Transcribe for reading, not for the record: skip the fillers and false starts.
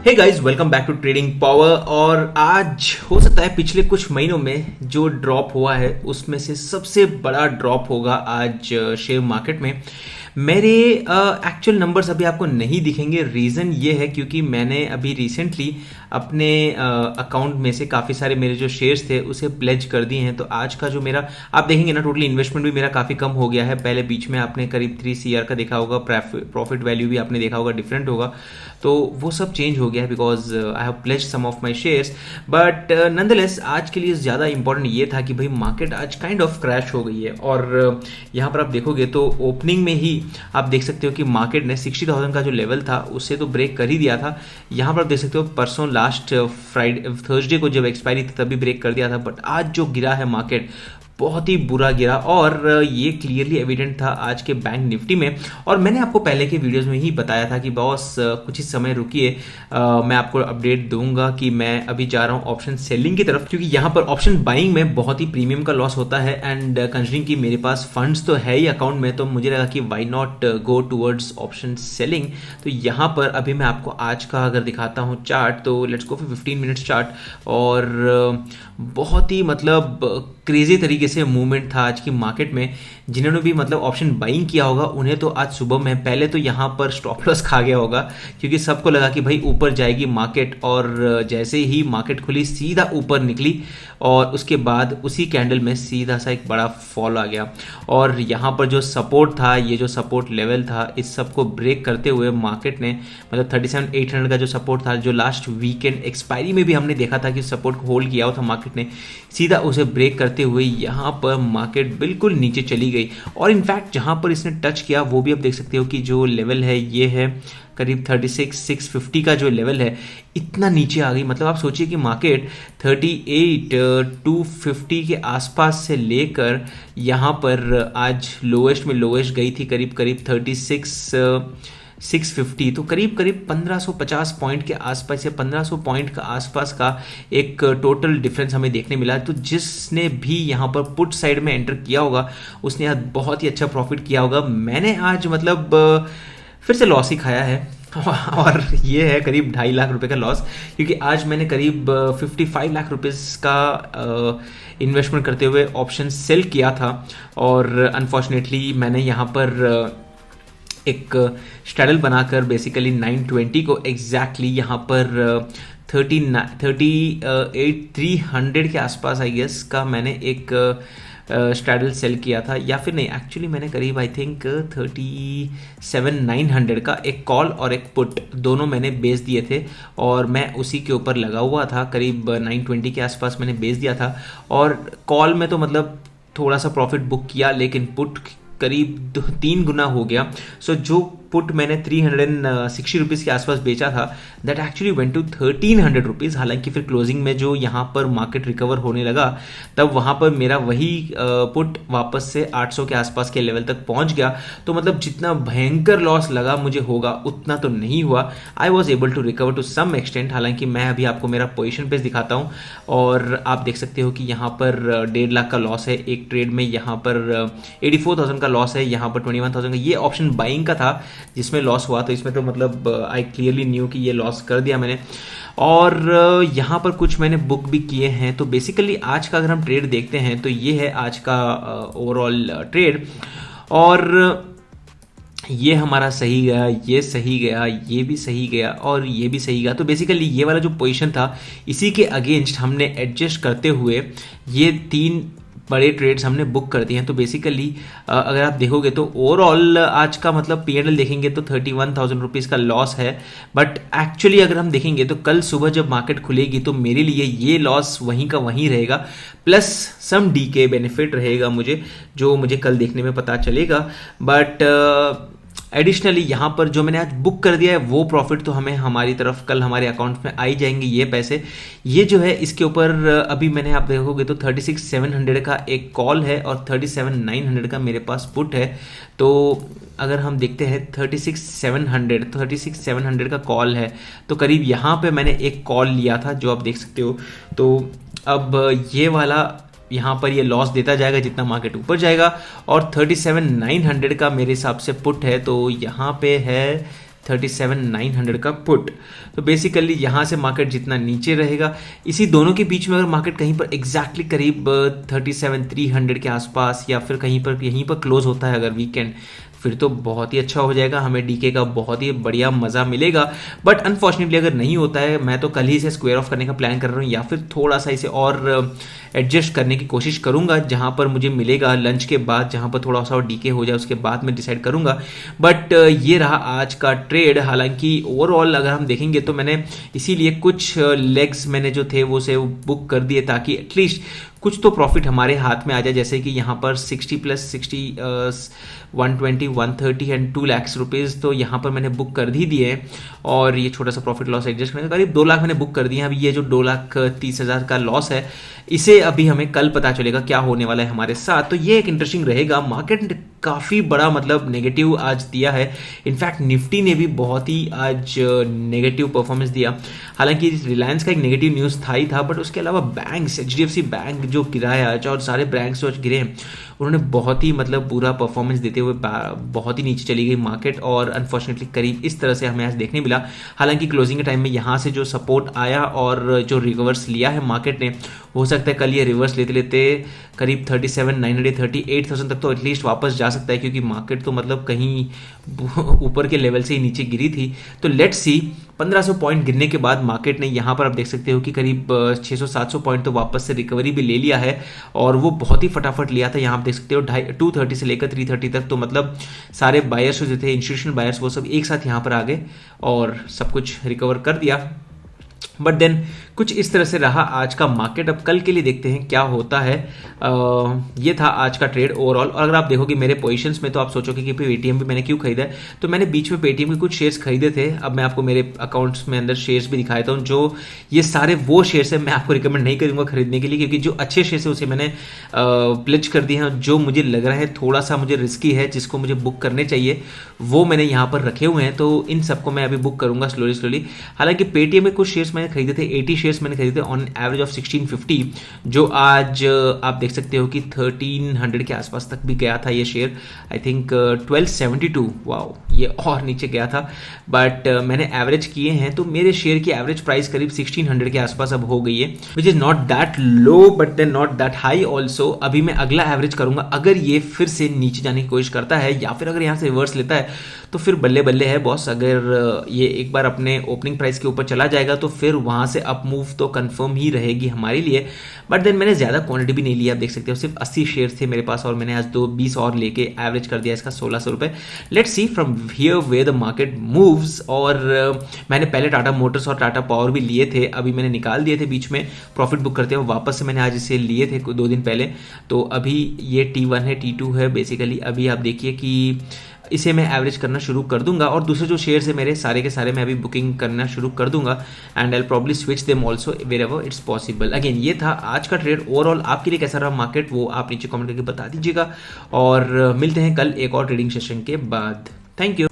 Hey guys, welcome back to trading power. और आज हो सकता है पिछले कुछ महीनों में जो ड्रॉप हुआ है उसमें से सबसे बड़ा ड्रॉप होगा आज शेयर मार्केट में। मेरे एक्चुअल नंबर्स अभी आपको नहीं दिखेंगे। रीज़न ये है क्योंकि मैंने अभी रिसेंटली अपने अकाउंट में से काफ़ी सारे मेरे जो शेयर्स थे उसे प्लेज कर दिए हैं। तो आज का जो मेरा आप देखेंगे ना, टोटल इन्वेस्टमेंट भी मेरा काफ़ी कम हो गया है। पहले बीच में आपने करीब 3 CR का देखा होगा, प्रॉफिट वैल्यू भी आपने देखा होगा डिफरेंट होगा, तो वो सब चेंज हो गया है because I have pledge some of my shares. But nonetheless आज के लिए ज़्यादा इंपॉर्टेंट ये था कि भाई मार्केट आज काइंड ऑफ क्रैश हो गई है। और यहाँ पर आप देखोगे तो ओपनिंग में ही आप देख सकते हो कि मार्केट ने 60,000 का जो लेवल था उससे तो ब्रेक कर ही दिया था। यहाँ पर आप देख सकते हो परसों लास्ट थर्सडे को जब एक्सपायरी थी तभी ब्रेक कर दिया था। बट आज जो गिरा है मार्केट, बहुत ही बुरा गिरा। और ये क्लियरली एविडेंट था आज के बैंक निफ्टी में। और मैंने आपको पहले के वीडियोस में ही बताया था कि बॉस कुछ ही समय रुकिए, मैं आपको अपडेट दूंगा कि मैं अभी जा रहा हूँ ऑप्शन सेलिंग की तरफ, क्योंकि यहाँ पर ऑप्शन बाइंग में बहुत ही प्रीमियम का लॉस होता है। एंड कंसिडरिंग कि मेरे पास फंड्स तो है ही अकाउंट में, तो मुझे लगा कि why not go towards option selling. तो यहाँ पर अभी मैं आपको आज का अगर दिखाता हूँ चार्ट, तो let's go for 15 minutes chart. और बहुत ही मतलब क्रेजी तरीके से मूवमेंट था आज की मार्केट में। जिन्होंने भी मतलब ऑप्शन बाइंग किया होगा उन्हें तो आज सुबह में पहले तो यहाँ पर स्टॉप लॉस खा गया होगा, क्योंकि सबको लगा कि भाई ऊपर जाएगी मार्केट। और जैसे ही मार्केट खुली सीधा ऊपर निकली और उसके बाद उसी कैंडल में सीधा सा एक बड़ा फॉल आ गया। और यहाँ पर जो सपोर्ट था, ये जो सपोर्ट लेवल था, इस सब को ब्रेक करते हुए मार्केट ने मतलब 37,800 का जो सपोर्ट था, जो लास्ट वीकेंड एक्सपायरी में भी हमने देखा था कि सपोर्ट को होल्ड किया था मार्केट ने, सीधा उसे ब्रेक करते हुए यहाँ पर मार्केट बिल्कुल नीचे चली गई। और इनफैक्ट जहाँ पर इसने टच किया वो भी आप देख सकते हो कि जो लेवल है ये है करीब 36,650 का जो लेवल है, इतना नीचे आ गई। मतलब आप सोचिए कि मार्केट 38,250 के आसपास से लेकर यहाँ पर आज लोएस्ट में लोएस्ट गई थी करीब 36,650। तो करीब 1550 पॉइंट के आसपास या 1500 पॉइंट का आसपास का एक टोटल डिफरेंस हमें देखने मिला। तो जिसने भी यहाँ पर पुट साइड में एंटर किया होगा उसने आज बहुत ही अच्छा प्रॉफिट किया होगा। मैंने आज मतलब फिर से लॉस ही खाया है और ये है करीब 2.5 लाख रुपए का लॉस, क्योंकि आज मैंने करीब 55 लाख रुपीस का इन्वेस्टमेंट करते हुए ऑप्शन सेल किया था। और अनफॉर्चुनेटली मैंने यहाँ पर एक स्ट्रैडल बनाकर बेसिकली 920 को एग्जैक्टली यहाँ पर 38,300 के आसपास आई गेस का मैंने एक स्ट्रैडल सेल किया था। या फिर नहीं, एक्चुअली मैंने करीब आई थिंक 37,900 का एक कॉल और एक पुट दोनों मैंने बेच दिए थे। और मैं उसी के ऊपर लगा हुआ था, करीब 920 के आसपास मैंने बेच दिया था। और कॉल में तो मतलब थोड़ा सा प्रॉफिट बुक किया, लेकिन पुट करीब 3 गुना हो गया। सो जो पुट मैंने 360 रुपीज़ के आसपास बेचा था, that actually went to 1,300 rupees. हालांकि फिर क्लोजिंग में जो यहाँ पर मार्केट रिकवर होने लगा तब वहाँ पर मेरा वही पुट वापस से 800 के आसपास के लेवल तक पहुँच गया। तो मतलब जितना भयंकर लॉस लगा मुझे होगा उतना तो नहीं हुआ। I was able to recover to some extent. हालांकि मैं अभी आपको मेरा पोजिशन पेज दिखाता हूँ और आप देख सकते हो कि यहाँ पर 1.5 लाख का लॉस है एक ट्रेड में, यहाँ पर 84,000 का लॉस है, यहाँ पर 21,000 का। ये ऑप्शन बाइंग का था जिसमें लॉस हुआ, तो इसमें तो मतलब आई क्लियरली न्यू कि ये लॉस कर दिया मैंने। और यहाँ पर कुछ मैंने बुक भी किए हैं। तो बेसिकली आज का अगर हम ट्रेड देखते हैं तो ये है आज का ओवरऑल ट्रेड। और ये हमारा सही गया, ये सही गया, ये भी सही गया और ये भी सही गया। तो बेसिकली ये वाला जो पोजीशन था इसी के अगेंस्ट हमने एडजस्ट करते हुए ये 3 बड़े ट्रेड्स हमने बुक कर दिए हैं। तो बेसिकली अगर आप देखोगे तो ओवरऑल आज का मतलब P&L देखेंगे तो 31,000 रुपीज़ का लॉस है। बट एक्चुअली अगर हम देखेंगे तो कल सुबह जब मार्केट खुलेगी तो मेरे लिए ये लॉस वहीं का वहीं रहेगा, प्लस सम डी के बेनिफिट रहेगा मुझे, जो मुझे कल देखने में पता चलेगा। बट एडिशनली यहाँ पर जो मैंने आज बुक कर दिया है वो प्रॉफिट तो हमें हमारी तरफ कल हमारे अकाउंट में आई जाएंगे ये पैसे। ये जो है इसके ऊपर अभी मैंने आप देखोगे तो 36,700 का एक कॉल है और 37,900 का मेरे पास पुट है। तो अगर हम देखते हैं 36,700 का कॉल है, तो करीब यहाँ पे मैंने एक कॉल लिया था जो आप देख सकते हो। तो अब ये वाला यहाँ पर ये लॉस देता जाएगा जितना मार्केट ऊपर जाएगा। और 37,900 का मेरे हिसाब से पुट है, तो यहाँ पे है 37,900 का पुट। तो बेसिकली यहाँ से मार्केट जितना नीचे रहेगा, इसी दोनों के बीच में अगर मार्केट कहीं पर एग्जैक्टली करीब 37,300 के आसपास या फिर कहीं पर यहीं पर क्लोज होता है अगर वीकेंड, फिर तो बहुत ही अच्छा हो जाएगा, हमें डीके का बहुत ही बढ़िया मज़ा मिलेगा। बट अनफॉर्चुनेटली अगर नहीं होता है, मैं तो कल ही इसे स्क्वायर ऑफ करने का प्लान कर रहा हूँ या फिर थोड़ा सा इसे और एडजस्ट करने की कोशिश करूंगा, जहां पर मुझे मिलेगा लंच के बाद, जहां पर थोड़ा सा और डीके हो जाए उसके बाद मैं डिसाइड करूंगा। बट ये रहा आज का ट्रेड। हालांकि ओवरऑल अगर हम देखेंगे तो मैंने इसीलिए कुछ लेग्स मैंने जो थे वो से बुक कर दिए ताकि एटलीस्ट कुछ तो प्रॉफिट हमारे हाथ में आ जाए। जैसे कि यहाँ पर 60 प्लस 60 120 130 एंड 2 लाख रुपीज़ तो यहाँ पर मैंने बुक कर दी दिए, और ये छोटा सा प्रॉफिट लॉस एडजस्ट करने करीब 2 लाख मैंने बुक कर दिए हैं। अभी ये जो 2,30,000 का लॉस है, इसे अभी हमें कल पता चलेगा क्या होने वाला है हमारे साथ। तो ये एक इंटरेस्टिंग रहेगा। मार्केट ने काफ़ी बड़ा मतलब नेगेटिव आज दिया है, इनफैक्ट निफ्टी ने भी बहुत ही आज नेगेटिव परफॉर्मेंस दिया। हालांकि रिलायंस का एक नेगेटिव न्यूज़ था ही था, बट उसके अलावा बैंक्स, HDFC बैंक जो गिरा है आज, और सारे बैंक्स जो आज गिरे हैं, उन्होंने बहुत ही मतलब बुरा परफॉर्मेंस देते हुए बहुत ही नीचे चली गई मार्केट, और अनफॉर्चुनेटली करीब इस तरह से हमें आज देखने मिला। हालांकि क्लोजिंग के टाइम में यहाँ से जो सपोर्ट आया और जो रिवर्स लिया है मार्केट ने, हो सकता है कल ये रिवर्स लेते लेते करीब 37,900 38,000 तक तो एटलीस्ट वापस जा सकता है, क्योंकि मार्केट तो मतलब कहीं ऊपर के लेवल से ही नीचे गिरी थी। तो लेट्स सी, 1500 पॉइंट गिरने के बाद मार्केट ने यहाँ पर आप देख सकते हो कि करीब 600-700 पॉइंट तो वापस से रिकवरी भी ले लिया है, और वो बहुत ही फटाफट लिया था। यहाँ आप देख सकते हो 230 से लेकर 330 तक, तो मतलब सारे बायर्स जो थे, इंस्टीट्यूशनल बायर्स, वो सब एक साथ यहाँ पर आ गए और सब कुछ रिकवर कर दिया। बट देन कुछ इस तरह से रहा आज का मार्केट। अब कल के लिए देखते हैं क्या होता है। ये था आज का ट्रेड ओवरऑल। और अगर आप देखोगे मेरे पोजीशंस में तो आप सोचोगे कि पेटीएम भी मैंने क्यों खरीदा है, तो मैंने बीच में पेटीएम के कुछ शेयर्स खरीदे थे। अब मैं आपको मेरे अकाउंट्स में अंदर शेयर्स भी दिखाता हूँ, जो ये सारे वो शेयर्स हैं। मैं आपको रिकमेंड नहीं करूँगा खरीदने के लिए, क्योंकि जो अच्छे शेयर्स है उसे मैंने प्लेज कर दिए हैं। जो मुझे लग रहा है थोड़ा सा मुझे रिस्की है, जिसको मुझे बुक करने चाहिए, वो मैंने यहाँ पर रखे हुए हैं। तो इन सबको मैं अभी बुक करूँगा स्लोली। हालांकि पेटीएम में कुछ शेयर्स मैंने खरीदे थे, 80 शेयर्स मैंने खरीदे थे ऑन एवरेज ऑफ 1650, जो आज आप देख सकते हो कि 1300 के आसपास तक भी गया था ये शेयर। आई थिंक 1272, वाओ, ये और नीचे गया था। बट मैंने एवरेज किए हैं तो मेरे शेयर की एवरेज प्राइस करीब 1600 के आसपास अब हो गई है, which is not that low but then not that high also. अभी मैं अगला एवरेज करूंगा, अगर ये फिर से नीचे जाने की कोशिश करता है या फिर अगर यहाँ से रिवर्स लेता है तो फिर बल्ले बल्ले है बॉस। अगर ये एक बार अपने ओपनिंग प्राइस के ऊपर चला जाएगा तो फिर वहां से अप मूव तो कंफर्म ही रहेगी हमारे लिए। बट देन मैंने ज़्यादा क्वांटिटी भी नहीं लिया, आप देख सकते हो सिर्फ 80 शेयर्स थे मेरे पास, और मैंने आज 20 और लेके एवरेज कर दिया इसका 1600 रुपये। Let's see from here way the market moves. और मैंने पहले टाटा मोटर्स और टाटा पावर भी लिए थे, अभी मैंने निकाल दिए थे बीच में प्रॉफिट बुक करते हुए, वापस से मैंने आज इसे लिए थे 2 दिन पहले। तो अभी ये T1 है, T2 है बेसिकली। अभी आप देखिए कि इसे मैं एवरेज करना शुरू कर दूंगा, और दूसरे जो शेयर्स है मेरे सारे के सारे मैं अभी बुकिंग करना शुरू कर दूंगा, and I probably switch them also wherever it's possible. Again ये था आज का ट्रेड। ओवरऑल आपके लिए कैसा रहा मार्केट, वो आप नीचे कमेंट करके बता दीजिएगा, और मिलते हैं कल एक और ट्रेडिंग सेशन के बाद। Thank you.